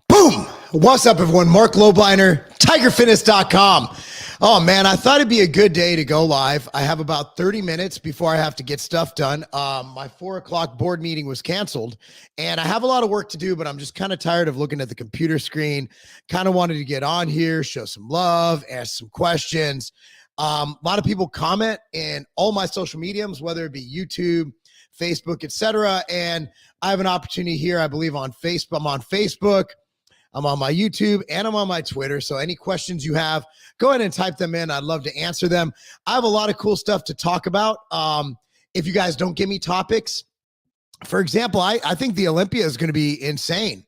Boom! What's up, everyone? Mark Lobliner, TigerFitness.com. Oh, man, I thought it'd be a good day to go live. I have about 30 minutes before I have to get stuff done. My 4 o'clock board meeting was canceled, and I have a lot of work to do, but I'm just kind of tired of looking at the computer screen. Kind of wanted to get on here, show some love, ask some questions. A lot of people comment in all my social mediums, whether it be YouTube, Facebook, etc. And I have an opportunity here, I believe, on Facebook. I'm on Facebook. I'm on my YouTube and I'm on my Twitter. So any questions you have, go ahead and type them in. I'd love to answer them. I have a lot of cool stuff to talk about. If you guys don't give me topics, for example, I think the Olympia is going to be insane.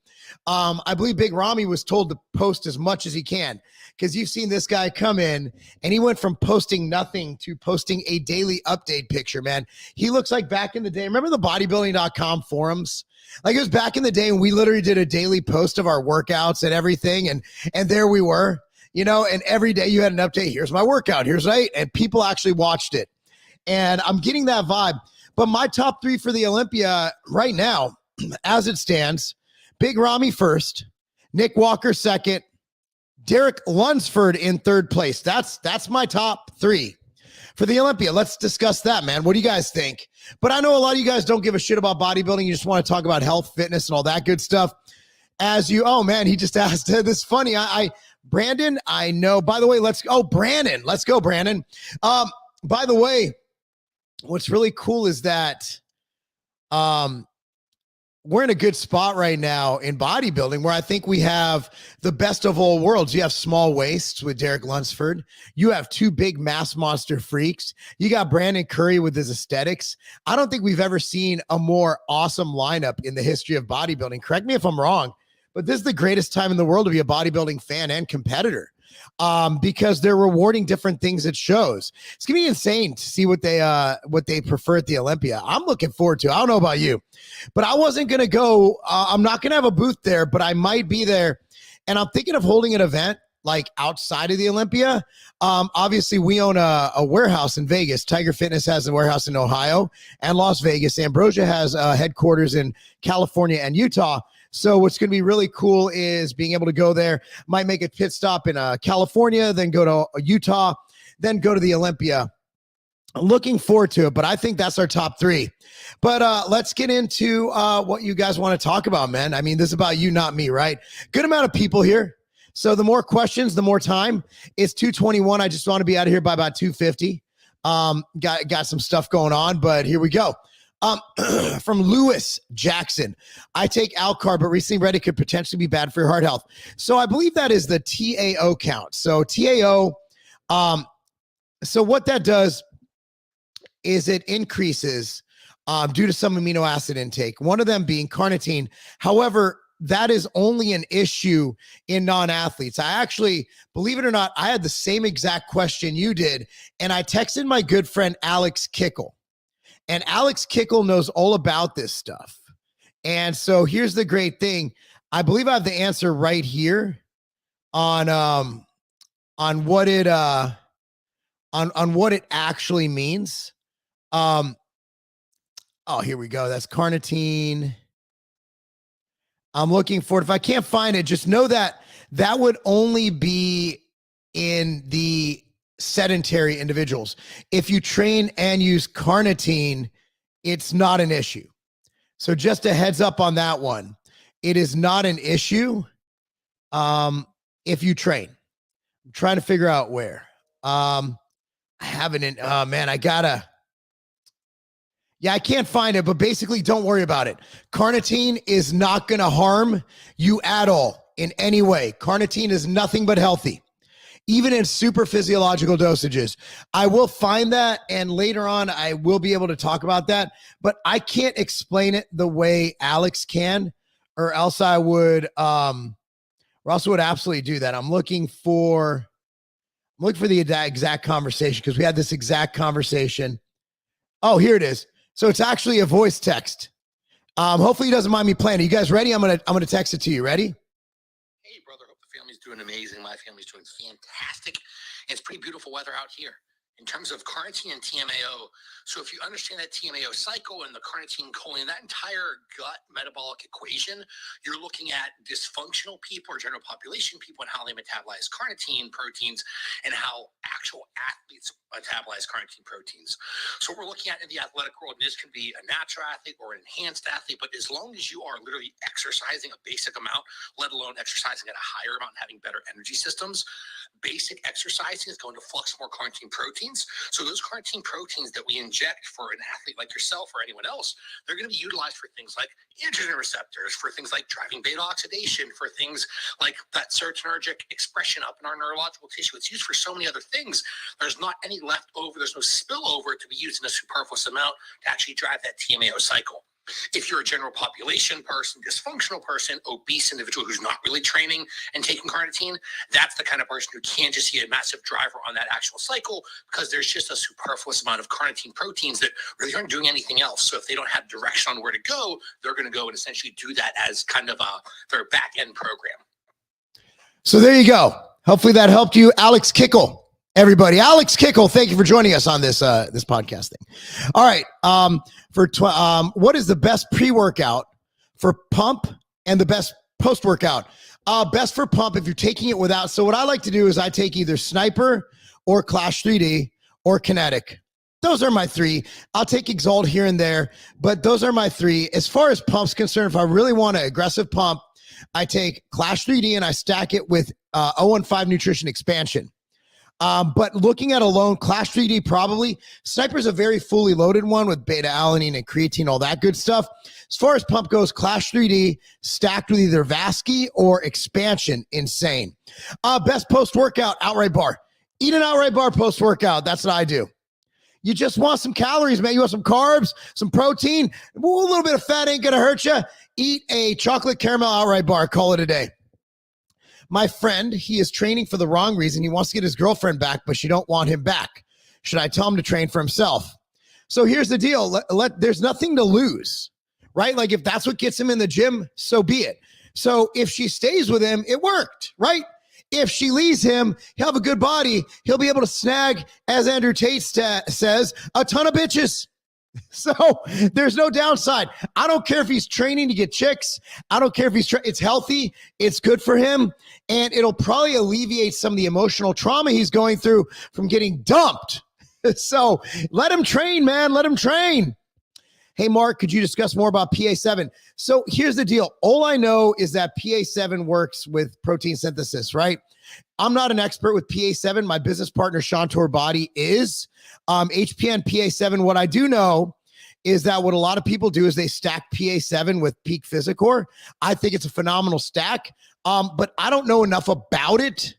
I believe Big Ramy was told to post as much as he can, because you've seen this guy come in and he went from posting nothing to posting a daily update picture, man. He looks like back in the day. Remember the bodybuilding.com forums? Like, it was back in the day when we literally did a daily post of our workouts and everything. And there we were, and every day you had an update. Here's my workout. Here's right. And people actually watched it. And I'm getting that vibe. But my top 3 for the Olympia right now, as it stands: Big Ramy first, Nick Walker second, Derek Lunsford in third place. That's my top 3 for the Olympia. Let's discuss that, man. What do you guys think? But I know a lot of you guys don't give a shit about bodybuilding. You just want to talk about health, fitness, and all that good stuff. Oh man, he just asked, this is funny. Brandon, I know, by the way, Brandon, let's go, Brandon. By the way, what's really cool is that, we're in a good spot right now in bodybuilding, where I think we have the best of all worlds. You have small waists with Derek Lunsford. You have 2 big mass monster freaks. You got Brandon Curry with his aesthetics. I don't think we've ever seen a more awesome lineup in the history of bodybuilding. Correct me if I'm wrong, but this is the greatest time in the world to be a bodybuilding fan and competitor, because they're rewarding different things at shows. It's gonna be insane to see what they prefer at the Olympia. I'm looking forward to it. I don't know about you, but I wasn't gonna go. I'm not gonna have a booth there, but I might be there, and I'm thinking of holding an event like outside of the Olympia. Obviously, we own a warehouse in Vegas. Tiger Fitness has a warehouse in Ohio and Las Vegas. Ambrosia has headquarters in California and Utah. So what's going to be really cool is being able to go there. Might make a pit stop in California, then go to Utah, then go to the Olympia. I'm looking forward to it, but I think that's our top 3. But let's get into what you guys want to talk about, man. I mean, this is about you, not me, right? Good amount of people here. So the more questions, the more time. It's 2:21. I just want to be out of here by about 2:50. Got some stuff going on, but here we go. From Lewis Jackson, I take Alcar, but recently read it could potentially be bad for your heart health. So I believe that is the TAO count. So TAO, so what that does is it increases due to some amino acid intake, one of them being carnitine. However, that is only an issue in non-athletes. I actually, believe it or not, I had the same exact question you did, and I texted my good friend Alex Kickle. And Alex Kickle knows all about this stuff. And so here's the great thing. I believe I have the answer right here on what it on what it actually means. Oh, here we go. That's carnitine. I'm looking for it. If I can't find it, just know that that would only be in the sedentary individuals. If you train and use carnitine, it's not an issue. So just a heads up on that one. It is not an issue if you train. I'm trying to figure out where. I have it in, man, I can't find it, but basically don't worry about it. Carnitine is not going to harm you at all in any way. Carnitine is nothing but healthy, even in super physiological dosages. I will find that, and later on I will be able to talk about that, but I can't explain it the way Alex can, or else I would absolutely do that. I'm looking for the exact conversation, because we had this exact conversation. Oh, here it is. So it's actually a voice text. Hopefully he doesn't mind me playing it. You guys ready? I'm gonna text it to you. Ready? Hey, brother. Hope the family's doing amazing. My family's doing fantastic. It's pretty beautiful weather out here. In terms of carnitine and TMAO, so if you understand that TMAO cycle and the carnitine choline, that entire gut metabolic equation, you're looking at dysfunctional people or general population people and how they metabolize carnitine proteins and how actual athletes metabolize carnitine proteins. So what we're looking at in the athletic world, this can be a natural athlete or an enhanced athlete, but as long as you are literally exercising a basic amount, let alone exercising at a higher amount and having better energy systems, basic exercising is going to flux more carnitine proteins. So those carnitine proteins that we inject for an athlete like yourself or anyone else, they're going to be utilized for things like androgen receptors, for things like driving beta oxidation, for things like that serotonergic expression up in our neurological tissue. It's used for so many other things. There's not any left over. There's no spillover to be used in a superfluous amount to actually drive that TMAO cycle. If you're a general population person, dysfunctional person, obese individual who's not really training and taking carnitine, that's the kind of person who can just see a massive driver on that actual cycle because there's just a superfluous amount of carnitine proteins that really aren't doing anything else. So if they don't have direction on where to go, they're going to go and essentially do that as kind of their back end program. So there you go. Hopefully that helped you. Alex Kickel. Everybody, Alex Kickel, thank you for joining us on this this podcast thing. All right, what is the best pre-workout for pump and the best post-workout? Best for pump if you're taking it without. So what I like to do is I take either Sniper or Clash 3D or Kinetic. Those are my three. I'll take Exalt here and there, but those are my three. As far as pump's concerned, if I really want an aggressive pump, I take Clash 3D and I stack it with 015 Nutrition Expansion. But looking at alone, Clash 3D probably. Sniper's a very fully loaded one with beta-alanine and creatine, all that good stuff. As far as pump goes, Clash 3D stacked with either Vasky or Expansion, insane. Best post-workout, outright bar. Eat an outright bar post-workout. That's what I do. You just want some calories, man. You want some carbs, some protein. A little bit of fat ain't going to hurt you. Eat a chocolate caramel outright bar. Call it a day. My friend, he is training for the wrong reason. He wants to get his girlfriend back, but she don't want him back. Should I tell him to train for himself? So here's the deal. There's nothing to lose, right? Like if that's what gets him in the gym, so be it. So if she stays with him, it worked, right? If she leaves him, he'll have a good body. He'll be able to snag, as Andrew Tate says, a ton of bitches. So there's no downside. I don't care if he's training to get chicks. I don't care if it's healthy. It's good for him. And it'll probably alleviate some of the emotional trauma he's going through from getting dumped. So let him train, man. Let him train. Hey, Mark, could you discuss more about PA7? So here's the deal. All I know is that PA7 works with protein synthesis, right? I'm not an expert with PA7. My business partner, Sean Torbati, is. HPN PA7, what I do know is that what a lot of people do is they stack PA7 with Peak Physicore. I think it's a phenomenal stack, but I don't know enough about it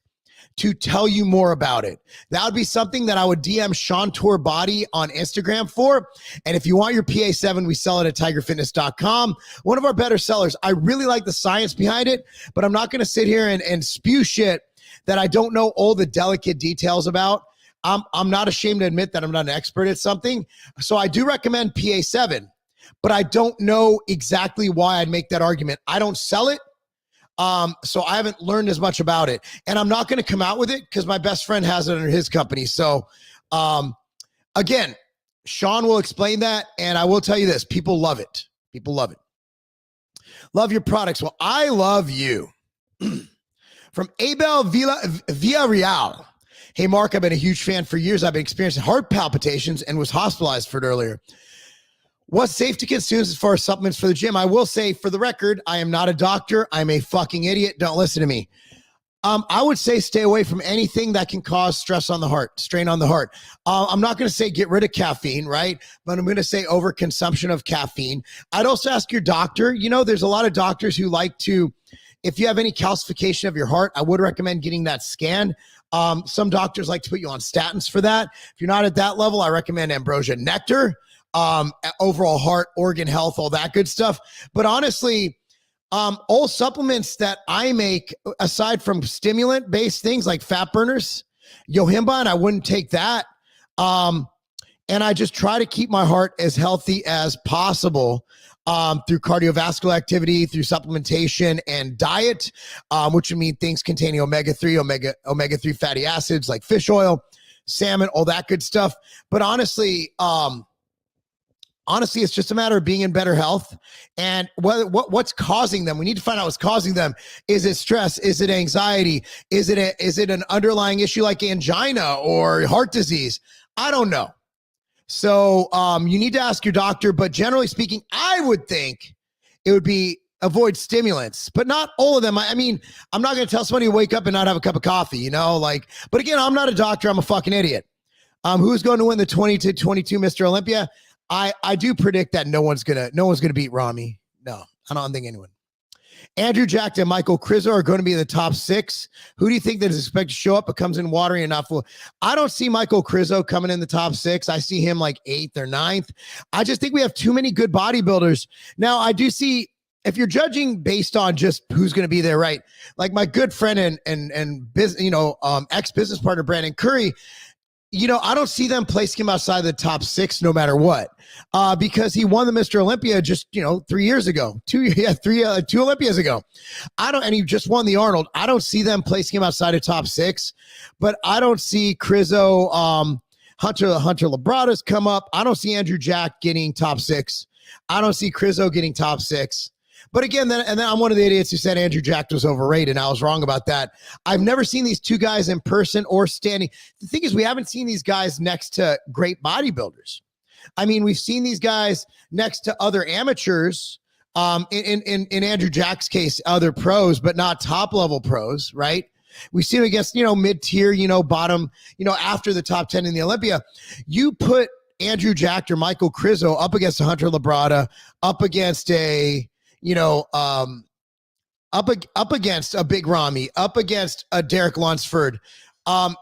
to tell you more about it. That would be something that I would DM Sean Torbati on Instagram for. And if you want your PA7, we sell it at tigerfitness.com. One of our better sellers. I really like the science behind it, but I'm not going to sit here and spew shit that I don't know all the delicate details about. I'm not ashamed to admit that I'm not an expert at something. So I do recommend PA7, but I don't know exactly why I'd make that argument. I don't sell it. So I haven't learned as much about it, and I'm not going to come out with it because my best friend has it under his company. So, again, Sean will explain that. And I will tell you this, people love it. People love it. Love your products. Well, I love you. From Abel Villarreal. Hey, Mark, I've been a huge fan for years. I've been experiencing heart palpitations and was hospitalized for it earlier. What's safe to consume as far as supplements for the gym? I will say, for the record, I am not a doctor. I'm a fucking idiot. Don't listen to me. I would say stay away from anything that can cause stress on the heart, strain on the heart. I'm not going to say get rid of caffeine, right? But I'm going to say overconsumption of caffeine. I'd also ask your doctor. You know, there's a lot of doctors who like to, if you have any calcification of your heart, I would recommend getting that scanned. Some doctors like to put you on statins for that. If you're not at that level, I recommend Ambrosia Nectar, overall heart, organ health, all that good stuff. But honestly, all supplements that I make, aside from stimulant-based things like fat burners, Yohimba, and I wouldn't take that. And I just try to keep my heart as healthy as possible through cardiovascular activity, through supplementation and diet, which would mean things containing omega-3 fatty acids like fish oil, salmon, all that good stuff. But honestly, it's just a matter of being in better health. And what's causing them, we need to find out what's causing them. Is it stress? Is it anxiety? Is it an underlying issue like angina or heart disease? I don't know. So you need to ask your doctor, but generally speaking, I would think it would be avoid stimulants, but not all of them. I mean, I'm not going to tell somebody to wake up and not have a cup of coffee, but again, I'm not a doctor. I'm a fucking idiot. Who's going to win the 2022 Mr. Olympia? I do predict that no one's gonna beat Rami. No, I don't think anyone. Andrew Jack and Michael Krizo are going to be in the top 6. Who do you think that is expected to show up but comes in watery and not full? I don't see Michael Krizo coming in the top 6. I see him like 8th or 9th. I just think we have too many good bodybuilders. Now, I do see, if you're judging based on just who's going to be there, right? Like my good friend and business, ex-business partner Brandon Curry, I don't see them placing him outside the top 6 no matter what, because he won the Mr. Olympia just, 3 years ago, two Olympias ago. And he just won the Arnold. I don't see them placing him outside of top 6, but I don't see Krizo, Hunter Labrada's come up. I don't see Andrew Jack getting top 6. I don't see Krizo getting top 6. But again, then I'm one of the idiots who said Andrew Jack was overrated. I was wrong about that. I've never seen these two guys in person or standing. The thing is, we haven't seen these guys next to great bodybuilders. I mean, we've seen these guys next to other amateurs. In Andrew Jack's case, other pros, but not top level pros, right? We see him against, mid-tier, bottom, after the top 10 in the Olympia. You put Andrew Jack or Michael Krizo up against a Hunter Labrada, up against up against a big Rami, up against a Derek Lunsford.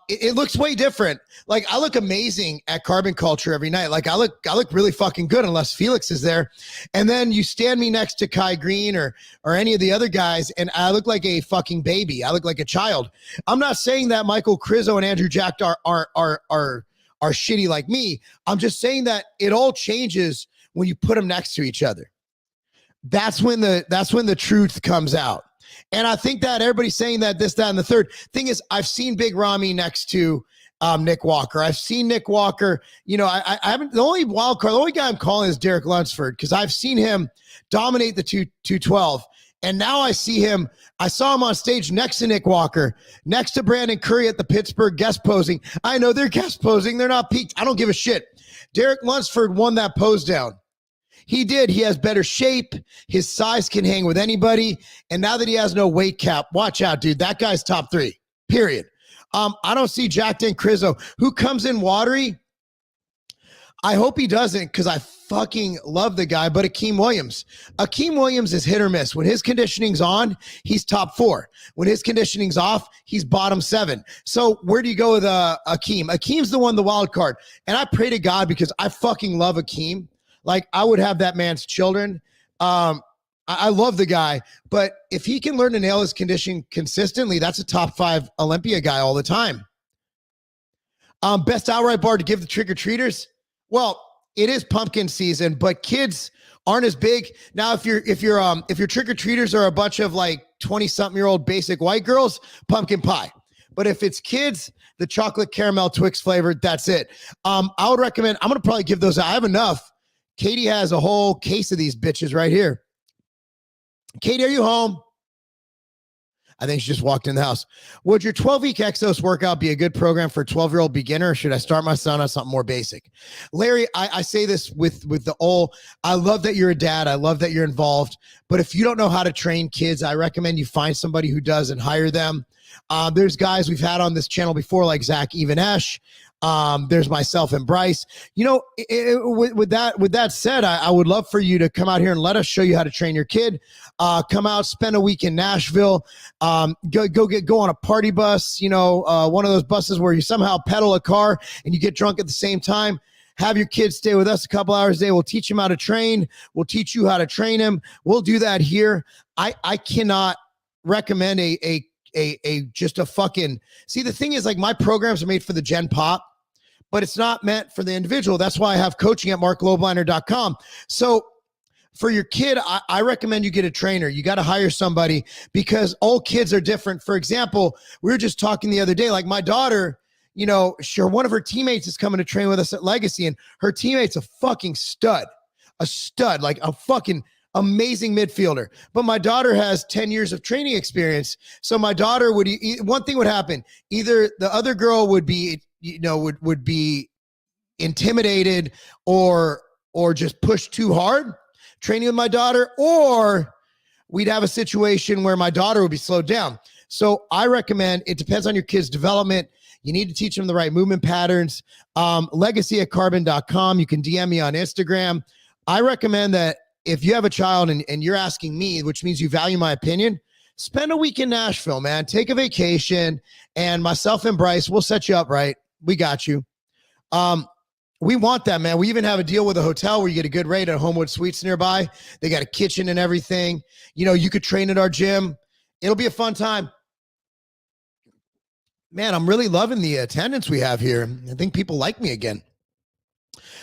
It looks way different. Like, I look amazing at Carbon Culture every night. Like, I look really fucking good unless Felix is there. And then you stand me next to Kai Green or any of the other guys, and I look like a fucking baby. I look like a child. I'm not saying that Michael Krizo and Andrew Jack are shitty like me. I'm just saying that it all changes when you put them next to each other. That's when the truth comes out. And I think that everybody's saying that this, that, and the third. Thing is, I've seen Big Rami next to Nick Walker. I've seen Nick Walker. I haven't. The only wild card, the only guy I'm calling is Derek Lunsford, because I've seen him dominate the 212. And now I see him. I saw him on stage next to Nick Walker, next to Brandon Curry at the Pittsburgh guest posing. I know they're guest posing. They're not peaked. I don't give a shit. Derek Lunsford won that pose down. He did. He has better shape. His size can hang with anybody. And now that he has no weight cap, watch out, dude. That guy's top 3, period. I don't see Jack and Krizo. Who comes in watery? I hope he doesn't, because I fucking love the guy, but Akeem Williams. Akeem Williams is hit or miss. When his conditioning's on, he's top 4. When his conditioning's off, he's bottom 7. So where do you go with Akeem? Akeem's the wild card. And I pray to God, because I fucking love Akeem. Like, I would have that man's children. I love the guy, but if he can learn to nail his conditioning consistently, that's a top 5 Olympia guy all the time. Best outright bar to give the trick-or-treaters? Well, it is pumpkin season, but kids aren't as big. Now, if your trick-or-treaters are a bunch of like 20-something-year-old basic white girls, pumpkin pie. But if it's kids, the chocolate caramel Twix flavored, that's it. I would recommend, I'm going to probably give those out. I have enough. Katie has a whole case of these bitches right here. Katie, are you home? I think she just walked in the house. Would your 12-week Exos workout be a good program for a 12-year-old beginner, or should I start my son on something more basic? Larry, I say this with the all. I love that you're a dad. I love that you're involved. But if you don't know how to train kids, I recommend you find somebody who does and hire them. There's guys we've had on this channel before, like Zach Evanesh. There's myself and Bryce. With that said, I would love for you to come out here and let us show you how to train your kid. Come out, spend a week in Nashville. Go on a party bus. One of those buses where you somehow pedal a car and you get drunk at the same time. Have your kids stay with us a couple hours a day. We'll teach them how to train. We'll teach you how to train them. We'll do that here. I cannot recommend just a fucking. See, the thing is, like, my programs are made for the Gen Pop, but it's not meant for the individual. That's why I have coaching at marklobeliner.com. So for your kid, I recommend you get a trainer. You got to hire somebody, because all kids are different. For example, we were just talking the other day, like my daughter, you know, sure, one of her teammates is coming to train with us at Legacy, and her teammate's a fucking stud, like a fucking amazing midfielder. But my daughter has 10 years of training experience. So my daughter would, one thing would happen. Either the other girl would be, you know, would be intimidated or just pushed too hard training with my daughter, or we'd have a situation where my daughter would be slowed down. So I recommend, it depends on your kid's development. You need to teach them the right movement patterns. Legacy@carbon.com. You can DM me on Instagram. I recommend that if you have a child and you're asking me, which means you value my opinion, spend a week in Nashville, man. Take a vacation, and myself and Bryce, we'll set you up right. We got you. We want that, man. We even have a deal with a hotel where you get a good rate at Homewood Suites nearby. They got a kitchen and everything. You know, you could train at our gym. It'll be a fun time. Man, I'm really loving the attendance we have here. I think people like me again.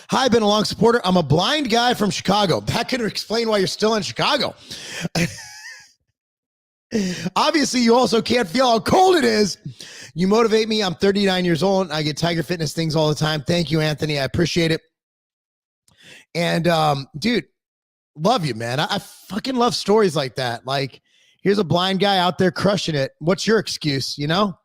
Hi, been a long supporter. I'm a blind guy from Chicago. That can explain why you're still in Chicago. Obviously, you also can't feel how cold it is. You motivate me. I'm 39 years old. I get Tiger Fitness things all the time. Thank you, Anthony. I appreciate it. And, dude, love you, man. I fucking love stories like that. Like, here's a blind guy out there crushing it. What's your excuse, you know?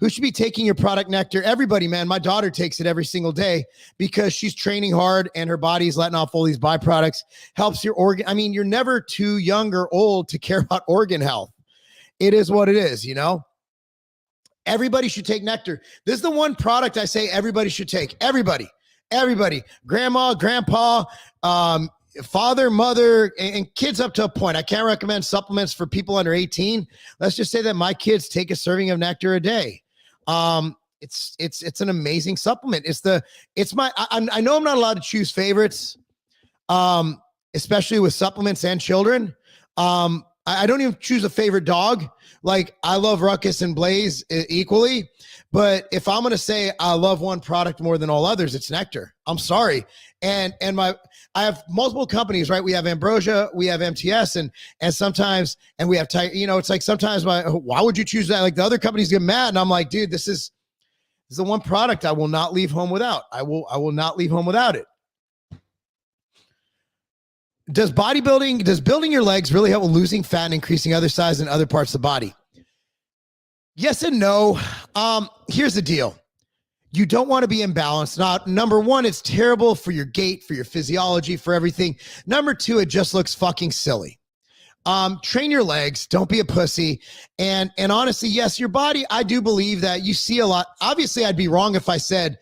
Who should be taking your product, Nectar? Everybody, man. My daughter takes it every single day because she's training hard and her body's letting off all these byproducts. Helps your organ. I mean, you're never too young or old to care about organ health. It is what it is, you know? Everybody should take Nectar. This is the one product I say everybody should take. Everybody. Grandma, grandpa, father, mother, and kids up to a point. I can't recommend supplements for people under 18. Let's just say that my kids take a serving of Nectar a day. It's an amazing supplement. I know I'm not allowed to choose favorites, especially with supplements and children. I don't even choose a favorite dog. Like, I love Ruckus and Blaze equally, but if I'm going to say I love one product more than all others, it's Nectar. I'm sorry. And I have multiple companies, right? We have Ambrosia, we have MTS, and sometimes, and we have, you know, it's like sometimes why would you choose that? Like, the other companies get mad, and I'm like, dude, this is the one product I will not leave home without. I will not leave home without it. Does building your legs really help with losing fat and increasing other size in other parts of the body? Yes and no. Here's the deal. You don't want to be imbalanced. Now, number one, it's terrible for your gait, for your physiology, for everything. Number two, it just looks fucking silly. Train your legs. Don't be a pussy. And honestly, yes, your body, I do believe that you see a lot. Obviously, I'd be wrong if I said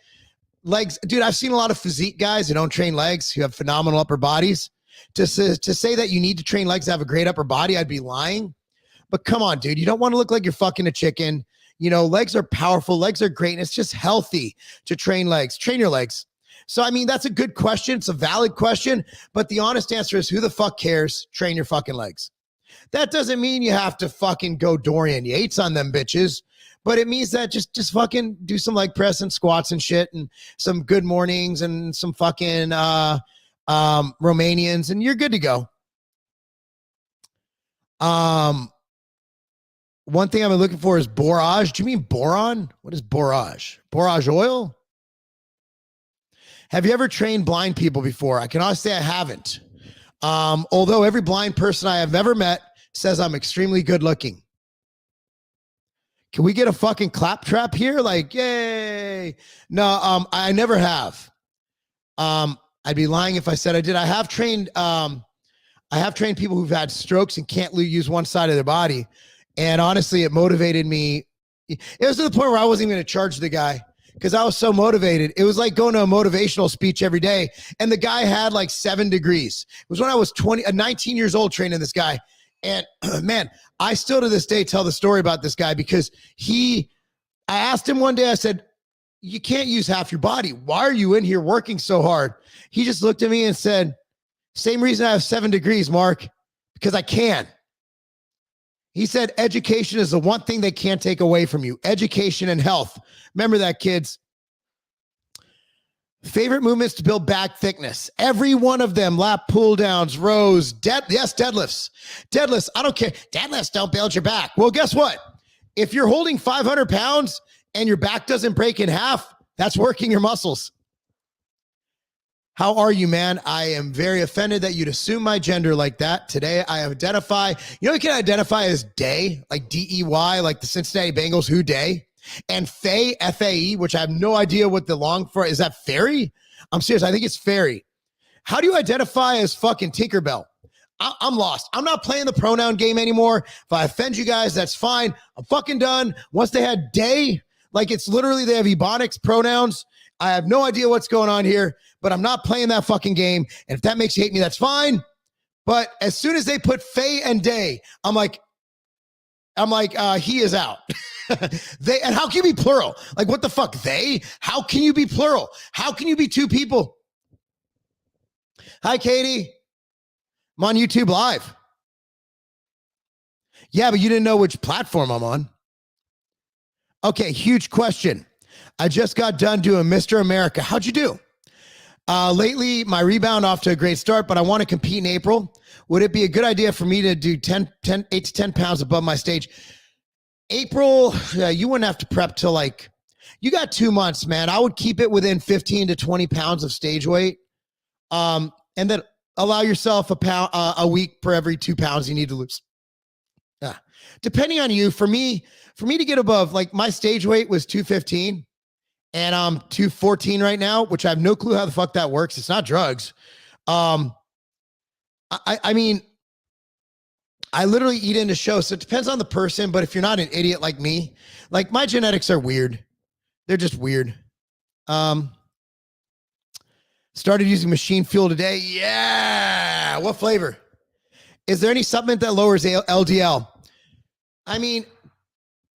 legs. Dude, I've seen a lot of physique guys who don't train legs, who have phenomenal upper bodies. To say that you need to train legs to have a great upper body, I'd be lying. But come on, dude. You don't want to look like you're fucking a chicken. You know, legs are powerful. Legs are great. And it's just healthy to train legs. Train your legs. So, I mean, that's a good question. It's a valid question. But the honest answer is, who the fuck cares? Train your fucking legs. That doesn't mean you have to fucking go Dorian Yates on them bitches. But it means that just fucking do some leg press and squats and shit and some good mornings and some fucking Romanians, and you're good to go. One thing I've been looking for is borage. Do you mean boron? What is borage? Borage oil? Have you ever trained blind people before? I can honestly say I haven't. Although every blind person I have ever met says I'm extremely good looking. Can we get a fucking claptrap here? Like, yay. No, I never have. I'd be lying if I said I did. I have trained people who've had strokes and can't use one side of their body. And honestly, it motivated me. It was to the point where I wasn't even going to charge the guy because I was so motivated. It was like going to a motivational speech every day. And the guy had like 7 degrees. It was when I was 19 years old training this guy. And man, I still to this day tell the story about this guy because I asked him one day, I said, you can't use half your body. Why are you in here working so hard? He just looked at me and said, same reason I have 7 degrees, Mark, because I can. He said, education is the one thing they can't take away from you. Education and health. Remember that, kids. Favorite movements to build back thickness. Every one of them, lat pull downs, rows, deadlifts. Deadlifts, I don't care. Deadlifts don't build your back. Well, guess what? If you're holding 500 pounds and your back doesn't break in half, that's working your muscles. How are you, man? I am very offended that you'd assume my gender like that. Today, I identify, you can identify as Day, like D-E-Y, like the Cincinnati Bengals, who Day, and Faye, F-A-E, which I have no idea what the long for. Is that fairy? I'm serious. I think it's fairy. How do you identify as fucking Tinkerbell? I'm lost. I'm not playing the pronoun game anymore. If I offend you guys, that's fine. I'm fucking done. Once they had Day, like it's literally, they have Ebonics pronouns. I have no idea what's going on here, but I'm not playing that fucking game. And if that makes you hate me, that's fine. But as soon as they put Faye and Day, I'm like, he is out. They, and how can you be plural? Like, what the fuck? They? How can you be plural? How can you be two people? Hi, Katie. I'm on YouTube Live. Yeah, but you didn't know which platform I'm on. Okay, huge question. I just got done doing Mr. America. How'd you do? Lately, my rebound off to a great start, but I want to compete in April. Would it be a good idea for me to do 8 to 10 pounds above my stage? April, you wouldn't have to prep till like, you got 2 months, man. I would keep it within 15 to 20 pounds of stage weight. And then allow yourself a week per every 2 pounds you need to lose. Yeah. Depending on you, for me to get above, like my stage weight was 215 and I'm 214 right now, which I have no clue how the fuck that works. It's not drugs. I mean, I literally eat into show. So it depends on the person, but if you're not an idiot like me, like my genetics are weird. They're just weird. Started using machine fuel today. Yeah. What flavor? Is there any supplement that lowers LDL? I mean,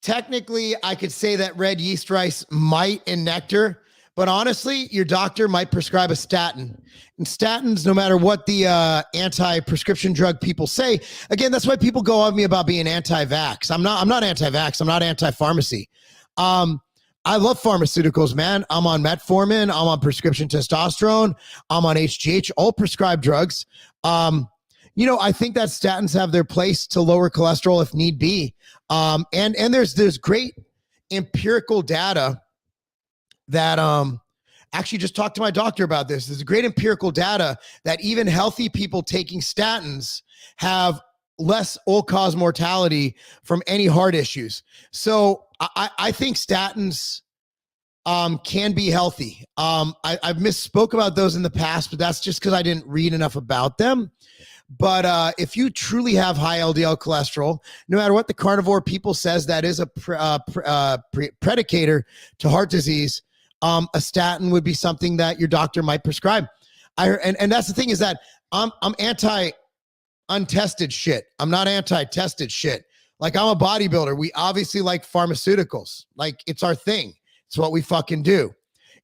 technically, I could say that red yeast rice might in nectar, but honestly, your doctor might prescribe a statin. And statins, no matter what the anti-prescription drug people say, again, that's why people go on me about being anti-vax. I'm not anti-vax. I'm not anti-pharmacy. I love pharmaceuticals, man. I'm on metformin. I'm on prescription testosterone. I'm on HGH, all prescribed drugs. I think that statins have their place to lower cholesterol if need be. And there's great empirical data that actually just talked to my doctor about this. There's great empirical data that even healthy people taking statins have less all-cause mortality from any heart issues. So I think statins can be healthy. I've misspoke about those in the past, but that's just because I didn't read enough about them. But if you truly have high LDL cholesterol, no matter what the carnivore people says, that is a predicator to heart disease. A statin would be something that your doctor might prescribe. And that's the thing is that I'm anti untested shit. I'm not anti-tested shit. Like I'm a bodybuilder. We obviously like pharmaceuticals. Like it's our thing. It's what we fucking do.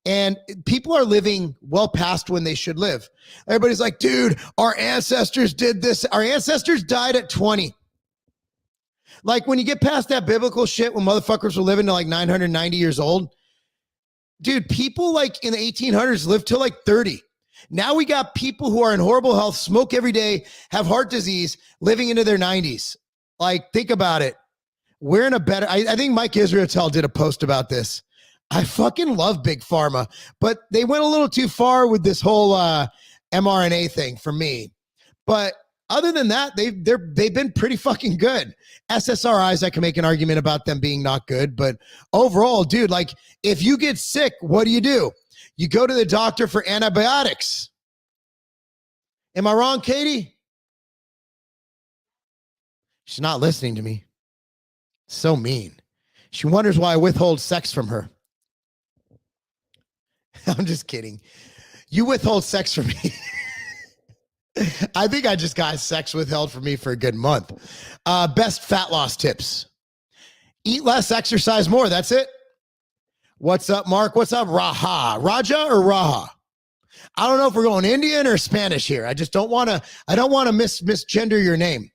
And people are living well past when they should live. Everybody's like, dude, our ancestors did this. Our ancestors died at 20. Like when you get past that biblical shit when motherfuckers were living to like 990 years old, dude, people like in the 1800s lived till like 30. Now we got people who are in horrible health, smoke every day, have heart disease, living into their 90s. Like, think about it. We're in a better, I think Mike Israetel did a post about this. I fucking love Big Pharma, but they went a little too far with this whole mRNA thing for me. But other than that, they've been pretty fucking good. SSRIs, I can make an argument about them being not good, but overall, dude, like if you get sick, what do? You go to the doctor for antibiotics. Am I wrong, Katie? She's not listening to me. So mean. She wonders why I withhold sex from her. I'm just kidding. You withhold sex from me. I think I just got sex withheld from me for a good month. Best fat loss tips. Eat less, exercise more. That's it. What's up, Mark? What's up, Raha? Raja or Raha? I don't know if we're going Indian or Spanish here. I just don't want to misgender your name.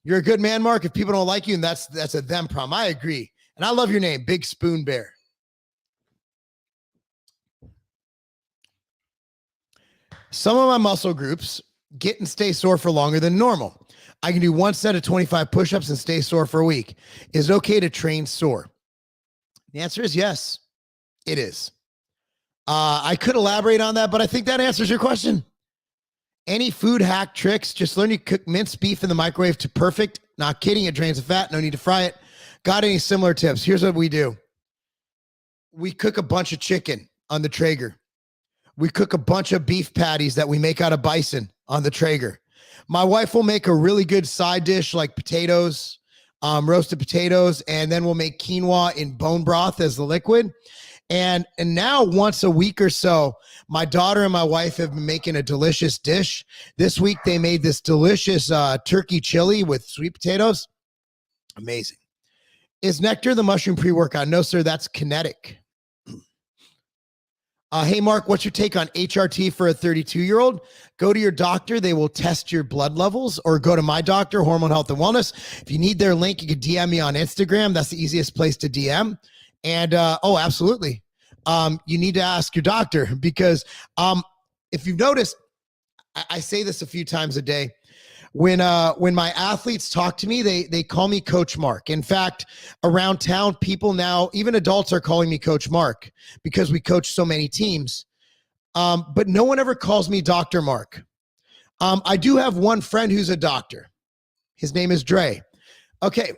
You're a good man, Mark. If people don't like you, and that's a them problem. I agree. And I love your name, Big Spoon Bear. Some of my muscle groups get and stay sore for longer than normal. I can do one set of 25 push-ups and stay sore for a week. Is it okay to train sore? The answer is yes, it is. I could elaborate on that, but I think that answers your question. Any food hack tricks? Just learn to cook minced beef in the microwave to perfect. Not kidding. It drains the fat. No need to fry it. Got any similar tips? Here's what we do. We cook a bunch of chicken on the Traeger. We cook a bunch of beef patties that we make out of bison on the Traeger. My wife will make a really good side dish like potatoes, roasted potatoes, and then we'll make quinoa in bone broth as the liquid. And now once a week or so, my daughter and my wife have been making a delicious dish. This week, they made this delicious turkey chili with sweet potatoes. Amazing. Is Nectar the mushroom pre-workout? No, sir, that's Kinetic. Hey, Mark, what's your take on HRT for a 32-year-old? Go to your doctor. They will test your blood levels, or go to my doctor, Hormone Health and Wellness. If you need their link, you can DM me on Instagram. That's the easiest place to DM. And, absolutely. You need to ask your doctor because if you've noticed, I say this a few times a day. When my athletes talk to me, they call me Coach Mark. In fact, around town, people now, even adults, are calling me Coach Mark because we coach so many teams. But no one ever calls me Dr. Mark. I do have one friend who's a doctor. His name is Dre. Okay.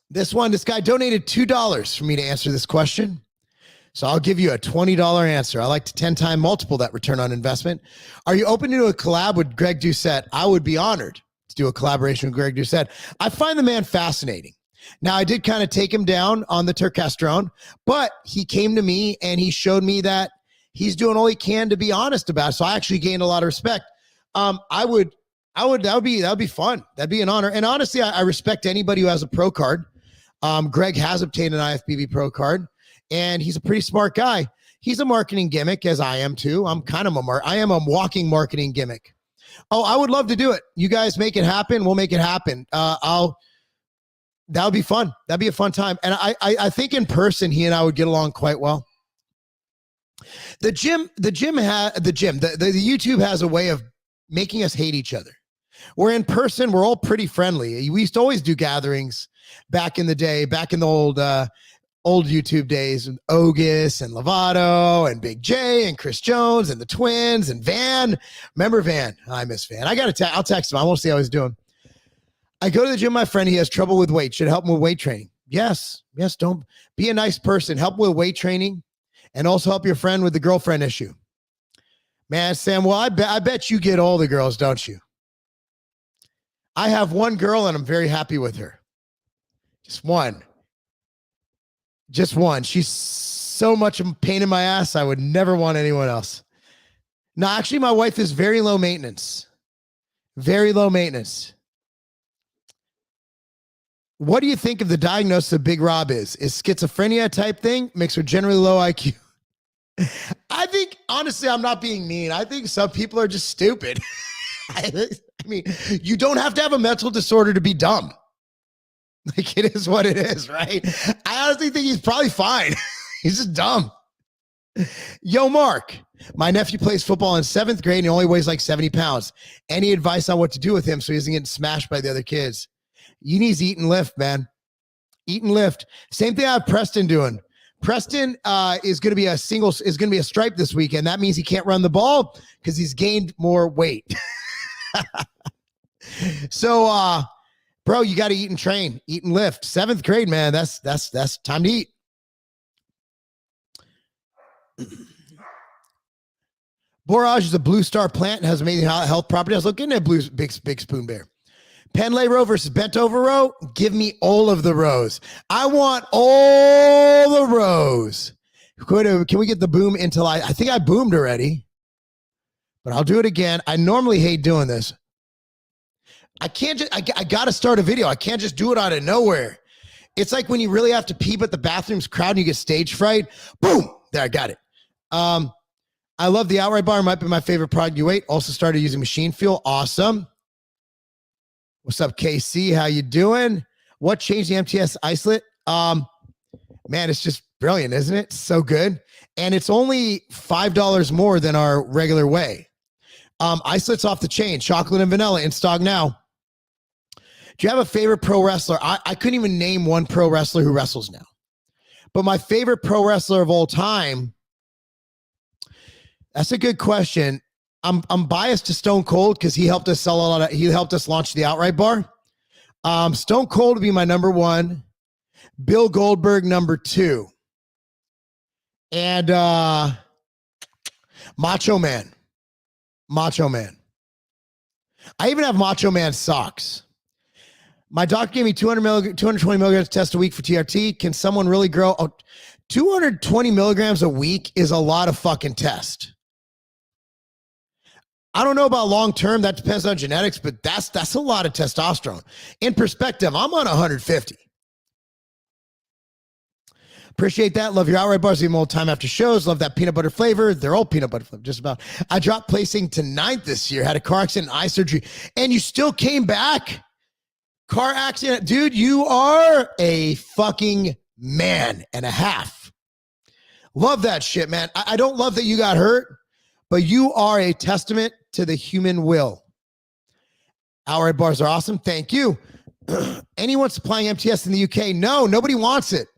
This guy donated $2 for me to answer this question. So I'll give you a $20 answer. I like to 10-time multiple that return on investment. Are you open to do a collab with Greg Doucette? I would be honored to do a collaboration with Greg Doucette. I find the man fascinating. Now, I did kind of take him down on the Turkestrone, but he came to me and he showed me that he's doing all he can to be honest about it. So I actually gained a lot of respect. That would be fun. That'd be an honor. And honestly, I respect anybody who has a pro card. Greg has obtained an IFBB pro card, and he's a pretty smart guy. He's a marketing gimmick, as I am too. I am a walking marketing gimmick. Oh, I would love to do it. You guys make it happen. We'll make it happen. That would be fun. That'd be a fun time. And I think in person, he and I would get along quite well. The YouTube has a way of making us hate each other. We're in person. We're all pretty friendly. We used to always do gatherings back in the day, back in the old YouTube days, and Ogus and Lovato and Big J and Chris Jones and the twins and Van. Remember Van? I miss Van. I'll text him. I want to see how he's doing. I go to the gym, my friend. He has trouble with weight. Should help him with weight training. Yes. Don't be a nice person. Help with weight training and also help your friend with the girlfriend issue. Man, Sam, well, I bet you get all the girls, don't you? I have one girl and I'm very happy with her. Just one. She's so much of a pain in my ass. I would never want anyone else. No, actually, my wife is very low maintenance. Very low maintenance. What do you think of the diagnosis of Big Rob is? Is schizophrenia type thing mixed with generally low IQ? I think, honestly, I'm not being mean. I think some people are just stupid. I mean, you don't have to have a mental disorder to be dumb. Like, it is what it is, right? I honestly think he's probably fine. He's just dumb. Yo, Mark, my nephew plays football in 7th grade and he only weighs like 70 pounds. Any advice on what to do with him so he doesn't get smashed by the other kids? You need to eat and lift, man. Eat and lift. Same thing I have Preston doing. Preston is going to be a stripe this weekend. That means he can't run the ball because he's gained more weight. So, bro, you got to eat and train, eat and lift. 7th grade, man. That's time to eat. Borage is a blue star plant and has amazing health properties. Look into big spoon bear. Penlay row versus bent over row. Give me all of the rows. I want all the rows. Can we get the boom until I think I boomed already, but I'll do it again. I normally hate doing this. I can't just, I got to start a video. I can't just do it out of nowhere. It's like when you really have to pee, but the bathroom's crowded and you get stage fright. Boom. There, I got it. I love the outright bar. Might be my favorite product you ate. Also started using Machine Fuel. Awesome. What's up, KC? How you doing? What changed the MTS isolate? Man, it's just brilliant, isn't it? So good. And it's only $5 more than our regular whey. Isolate's off the chain. Chocolate and vanilla in stock now. Do you have a favorite pro wrestler? I couldn't even name one pro wrestler who wrestles now. But my favorite pro wrestler of all time, that's a good question. I'm biased to Stone Cold because he helped us launch the Outright Bar. Stone Cold would be my number one. Bill Goldberg, number two. And Macho Man. Macho Man. I even have Macho Man socks. My doctor gave me 220 milligrams test a week for TRT. Can someone really grow? 220 milligrams a week is a lot of fucking test. I don't know about long term. That depends on genetics, but that's a lot of testosterone. In perspective, I'm on 150. Appreciate that. Love your Outright Bars. Even old time after shows. Love that peanut butter flavor. They're all peanut butter flavor, just about. I dropped placing to 9th this year. Had a car accident and eye surgery. And you still came back? Car accident. Dude, you are a fucking man and a half. Love that shit, man. I don't love that you got hurt, but you are a testament to the human will. Outright Bars are awesome. Thank you. Anyone supplying MTS in the UK? No, nobody wants it.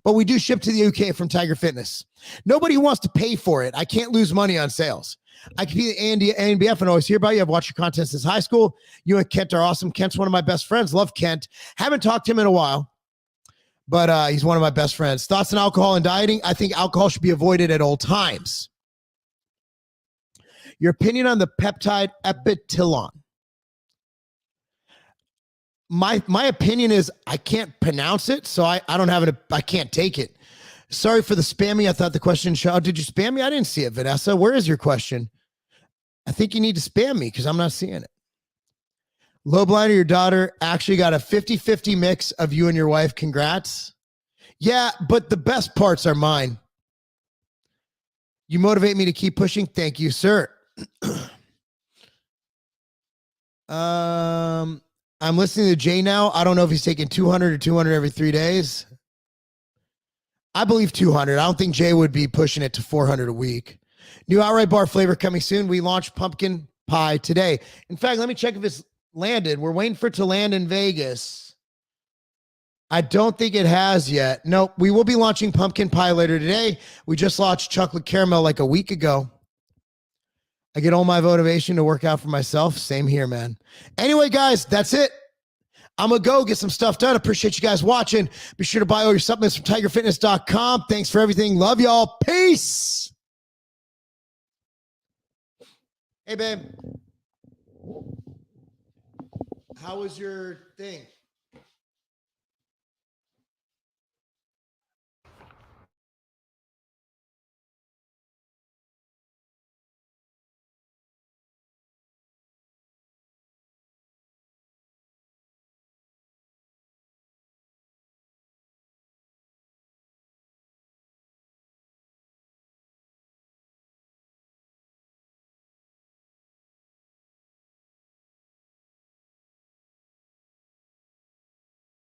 But we do ship to the UK from Tiger Fitness. Nobody wants to pay for it. I can't lose money on sales. I compete at ANBF and always hear about you. I've watched your content since high school. You and Kent are awesome. Kent's one of my best friends. Love Kent. Haven't talked to him in a while, but he's one of my best friends. Thoughts on alcohol and dieting? I think alcohol should be avoided at all times. Your opinion on the peptide Epitilon? My opinion is I can't pronounce it, so I don't have it. I can't take it. Sorry for the spamming. I thought the question showed. Oh, did you spam me? I didn't see it, Vanessa. Where is your question? I think you need to spam me because I'm not seeing it. Lowblinder, your daughter actually got a 50-50 mix of you and your wife. Congrats. Yeah, but the best parts are mine. You motivate me to keep pushing. Thank you, sir. I'm listening to Jay now. I don't know if he's taking 200 or 200 every 3 days. I believe 200. I don't think Jay would be pushing it to 400 a week. New Outright Bar flavor coming soon. We launched pumpkin pie today. In fact, let me check if it's landed. We're waiting for it to land in Vegas. I don't think it has yet. Nope. We will be launching pumpkin pie later today. We just launched chocolate caramel like a week ago. I get all my motivation to work out for myself. Same here, man. Anyway, guys, that's it. I'm going to go get some stuff done. Appreciate you guys watching. Be sure to buy all your supplements from tigerfitness.com. Thanks for everything. Love y'all. Peace. Hey, babe. How was your thing?